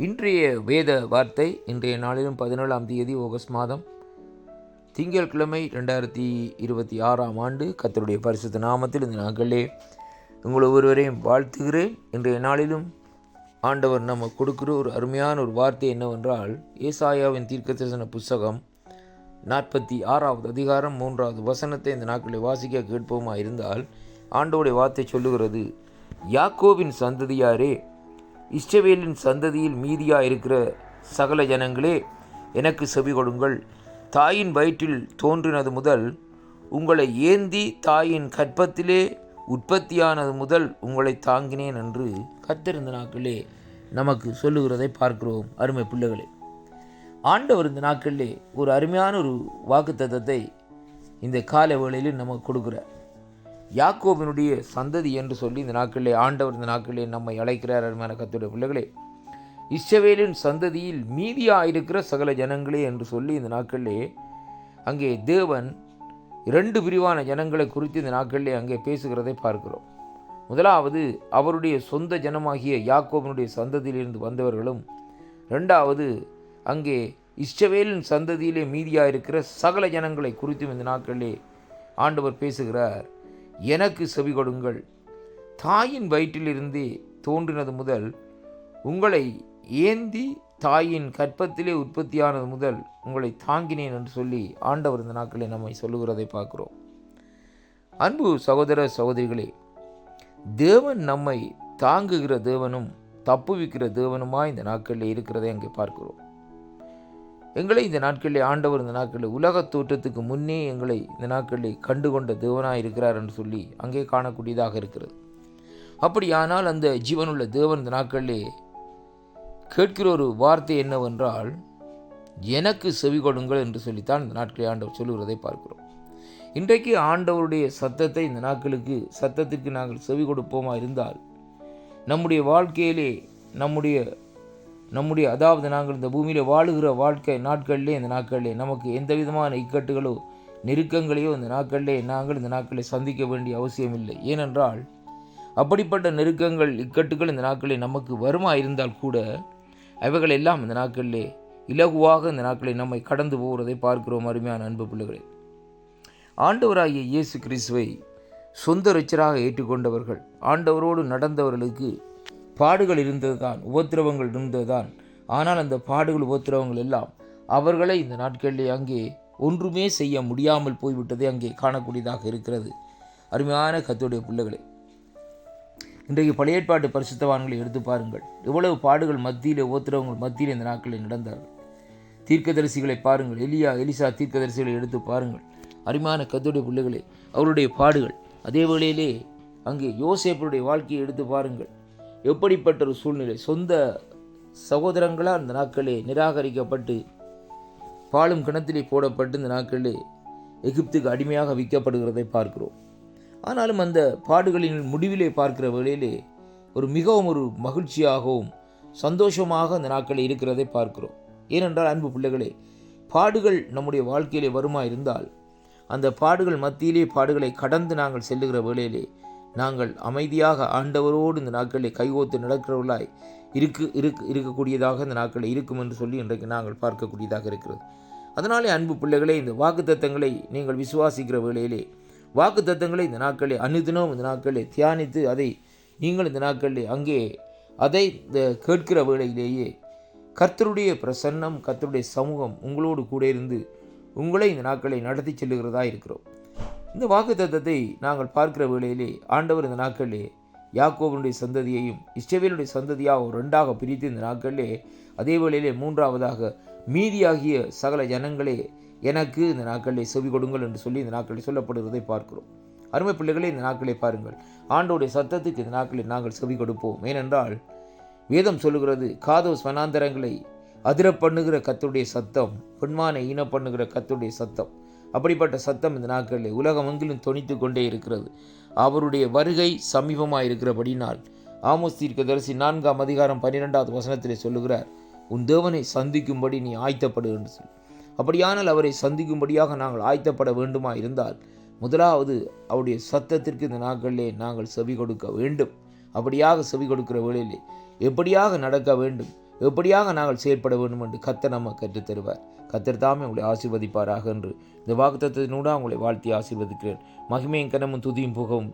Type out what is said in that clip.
இன்றைய வேத வார்த்தை இன்றைய நாளிலும் 17ஆம் தேதி ஆகஸ்ட் மாதம் திங்கட்கிழமை 2026ஆம் ஆண்டு கர்த்தருடைய பரிசுத்த நாமத்தில் இந்த நாட்களிலே உங்கள் ஒவ்வொருவரையும் வாழ்த்துகிறேன். இன்றைய நாளிலும் ஆண்டவர் நம்ம கொடுக்கிற ஒரு அருமையான ஒரு வார்த்தை என்னவென்றால், ஏசாயாவின் தீர்க்கதரிசன புஸ்தகம் 46வது அதிகாரம் 3வது வசனத்தை இந்த நாட்களில் வாசிக்க கேட்போமா இருந்தால், ஆண்டவருடைய வார்த்தை சொல்லுகிறது, யாக்கோபின் சந்ததியாரே, இஸ்ரவேலின் சந்ததியில் மீதியாக இருக்கிற சகல ஜனங்களே, எனக்கு செவி கொடுங்கள். தாயின் வயிற்றில் தோன்றினது முதல் உங்களை ஏந்தி தாயின் கற்பத்திலே உற்பத்தியானது முதல் உங்களை தாங்கினேன் என்று கர்த்தர் இந்த நாட்களிலே நமக்கு சொல்லுகிறதை பார்க்கிறோம். அருமை பிள்ளைகளே, ஆண்டவர் இந்த நாட்களிலே ஒரு அருமையான ஒரு வாக்குத்தத்தத்தை இந்த கால வேளையில் நமக்கு கொடுக்குறார். யாக்கோபினுடைய சந்ததி என்று சொல்லி இந்த நாட்களிலே ஆண்டவர் இந்த நாட்களிலே நம்மை அழைக்கிறார். அருமையான கர்த்தருடைய பிள்ளைகளே, இஸ்ரவேலின் சந்ததியில் மீதியாக இருக்கிற சகல ஜனங்களே என்று சொல்லி இந்த நாட்களிலே அங்கே தேவன் 2 பிரிவான ஜனங்களை குறித்து இந்த நாட்களிலே அங்கே பேசுகிறதை பார்க்கிறோம். முதலாவது, அவருடைய சொந்த ஜனமாகிய யாக்கோபினுடைய சந்ததியிலிருந்து வந்தவர்களும், 2வது அங்கே இஸ்ரவேலின் சந்ததியிலே மீதியாக இருக்கிற சகல ஜனங்களை குறித்தும் இந்த நாட்களிலே ஆண்டவர் பேசுகிறார். எனக்கு செவி கொடுங்கள். தாயின் வயிற்றிலிருந்தே தோன்றினது முதல் உங்களை ஏந்தி தாயின் கற்பத்திலே உற்பத்தியானது முதல் உங்களை தாங்கினேன் என்று சொல்லி ஆண்டவர் இந்த நாட்களில் நம்மை சொல்லுகிறதை பார்க்கிறோம். அன்பு சகோதர சகோதரிகளே, தேவன் நம்மை தாங்குகிற தேவனும் தப்புவிக்கிற தேவனுமாய் இந்த நாட்களில் இருக்கிறதை அங்கே பார்க்கிறோம். எங்களை இந்த நாட்களில் ஆண்டவர் இந்த நாட்களில் உலகத் தோற்றத்துக்கு முன்னே எங்களை இந்த நாட்களில் கண்டுகொண்ட தேவனாக இருக்கிறார் என்று சொல்லி அங்கே காணக்கூடியதாக இருக்கிறது. அப்படியானால் அந்த ஜீவனுள்ள தேவன் இந்த நாட்களிலே கேட்கிற ஒரு வார்த்தை என்னவென்றால், எனக்கு செவி கொடுங்கள் என்று சொல்லித்தான் இந்த நாட்களில் ஆண்டவர் சொல்லுகிறதை பார்க்கிறோம். இன்றைக்கு ஆண்டவருடைய சத்தத்தை இந்த சத்தத்திற்கு நாங்கள் செவி கொடுப்போமா இருந்தால், நம்முடைய வாழ்க்கையிலே நம்முடைய அதாவது நாங்கள் இந்த பூமியில் வாழுகிற வாழ்க்கை நாட்களிலே இந்த நாட்களிலே நமக்கு எந்த விதமான இக்கட்டுகளோ நெருக்கங்களையோ இந்த நாட்களிலே நாங்கள் இந்த நாட்களை சந்திக்க வேண்டிய அவசியம் இல்லை. ஏனென்றால் அப்படிப்பட்ட நெருக்கங்கள் இக்கட்டுகள் இந்த நாட்களில் நமக்கு வருமா இருந்தால் கூட அவைகள் எல்லாம் இந்த நாட்களிலே இலகுவாக இந்த நாட்களில் நம்மை கடந்து போகிறதை பார்க்கிறோம். அருமையான அன்பு பிள்ளைகளே, ஆண்டவராகிய இயேசு கிறிஸ்துவை சொந்த இரட்சகராக ஏற்றுக்கொண்டவர்கள், ஆண்டவரோடு நடந்தவர்களுக்கு பாடுகள் இருந்தது தான், உபத்திரவங்கள் இருந்தது தான். ஆனால் அந்த பாடுகள் உபத்திரவங்கள் எல்லாம் அவர்களை இந்த நாட்களிலே அங்கே ஒன்றுமே செய்ய முடியாமல் போய்விட்டதை அங்கே காணக்கூடியதாக இருக்கிறது. அருமையான கர்த்தருடைய பிள்ளைகளே, இன்றைக்கு பழைய ஏற்பாட்டு பரிசுத்தவான்களை எடுத்து பாருங்கள். எவ்வளவு பாடுகள் மத்தியிலே உபத்திரவங்கள் மத்தியில் இந்த நாட்களில் நடந்தார்கள். தீர்க்கதரிசிகளை பாருங்கள், எலிசா தீர்க்கதரிசிகளை எடுத்து பாருங்கள். அருமையான கர்த்தருடைய பிள்ளைகளே, அவருடைய பாடுகள். அதே வேளையிலே அங்கே யோசேப்புடைய வாழ்க்கையை எடுத்து பாருங்கள். எப்படிப்பட்ட ஒரு சூழ்நிலை, சொந்த சகோதரங்களால் இந்த நாட்களே நிராகரிக்கப்பட்டு பாலும் கிணத்திலே போடப்பட்டு இந்த நாட்களே எகிப்துக்கு அடிமையாக விற்கப்படுகிறதை பார்க்கிறோம். ஆனாலும் அந்த பாடுகளின் முடிவிலே பார்க்கிற வேளையிலே மிகவும் ஒரு மகிழ்ச்சியாகவும் சந்தோஷமாக அந்த நாட்களில் இருக்கிறதை பார்க்கிறோம். ஏனென்றால் அன்பு பிள்ளைகளே, பாடுகள் நம்முடைய வாழ்க்கையிலே வருமா இருந்தால், அந்த பாடுகள் மத்தியிலே பாடுகளை கடந்து நாங்கள் செல்லுகிற வேளையிலே நாங்கள் அமைதியாக ஆண்டவரோடு இந்த நாட்களில் கைகோத்து நடக்கிறவர்களாய் இருக்கக்கூடியதாக இந்த நாட்களில் இருக்கும் என்று சொல்லி இன்றைக்கு நாங்கள் பார்க்கக்கூடியதாக இருக்கிறது. அதனாலே அன்பு பிள்ளைகளே, இந்த வாக்குத்தத்தங்களை நீங்கள் விசுவாசிக்கிற வேளையிலே, வாக்குத்தத்தங்களை இந்த நாட்களில் அனுதினம் இந்த நாட்களில் தியானித்து அதை நீங்கள் இந்த நாட்களில் அங்கே அதை கேட்கிற வேளையிலேயே கர்த்தருடைய பிரசன்னம், கர்த்தருடைய சமூகம் உங்களோடு கூட இருந்து உங்களை இந்த நாட்களை நடத்தி செல்லுகிறதா இருக்கிறோம். இந்த வாக்குத்தத்தத்தை நாங்கள் பார்க்கிற வேளையிலே ஆண்டவர் இந்த நாட்களிலே யாக்கோபனுடைய சந்ததியையும் இஸ்ரவேலுடைய சந்ததியாக 2ஆக பிரித்து இந்த நாட்களிலே அதே வேளையிலே 3ஆவதாக மீதியாகிய சகல ஜனங்களே எனக்கு இந்த நாட்களிலே செவி கொடுங்கள் என்று சொல்லி இந்த நாட்களில் சொல்லப்படுவதை பார்க்கிறோம். அருமை பிள்ளைகளே, இந்த நாட்களை பாருங்கள். ஆண்டவருடைய சத்தத்துக்கு இந்த நாட்களில் நாங்கள் செவி கொடுப்போம். ஏனென்றால் வேதம் சொல்லுகிறது, காதோஸ் வனாந்தரங்களை அதிர பண்ணுகிற கர்த்தருடைய சத்தம், பெண்மானை ஈன பண்ணுகிற கர்த்தருடைய சத்தம். அப்படிப்பட்ட சத்தம் இந்த நாட்களில் உலகமெங்கிலும் தொனித்து கொண்டே இருக்கிறது. அவருடைய வருகை சமீபமாக இருக்கிறபடினால் ஆமோஸ் தீர்க்கதரிசி 4ஆம் அதிகாரம் 12வது வசனத்திலே சொல்லுகிறார், உன் தேவனை சந்திக்கும்படி நீ ஆயத்தப்படு என்று சொல்லி. அப்படியானால் அவரை சந்திக்கும்படியாக நாங்கள் ஆயத்தப்பட வேண்டுமா இருந்தால், முதலாவது அவருடைய சத்தத்திற்கு இந்த நாட்களிலே நாங்கள் செவி கொடுக்க வேண்டும். அப்படியாக செவி கொடுக்கிற வேளையிலே எப்படியாக நடக்க வேண்டும், எப்படியாக நாங்கள் செயல்பட வேண்டும் என்று கர்த்தர் நம்ம கற்றுத்தருவார். கர்த்தர் தாமே உங்களை ஆசீர்வதிப்பாராக என்று இந்த வாக்குத்தத்தத்தினூடாக உங்களை வாழ்த்தி ஆசீர்வதிக்கிறேன். மகிமையும் கனமும் துதியும் புகழும்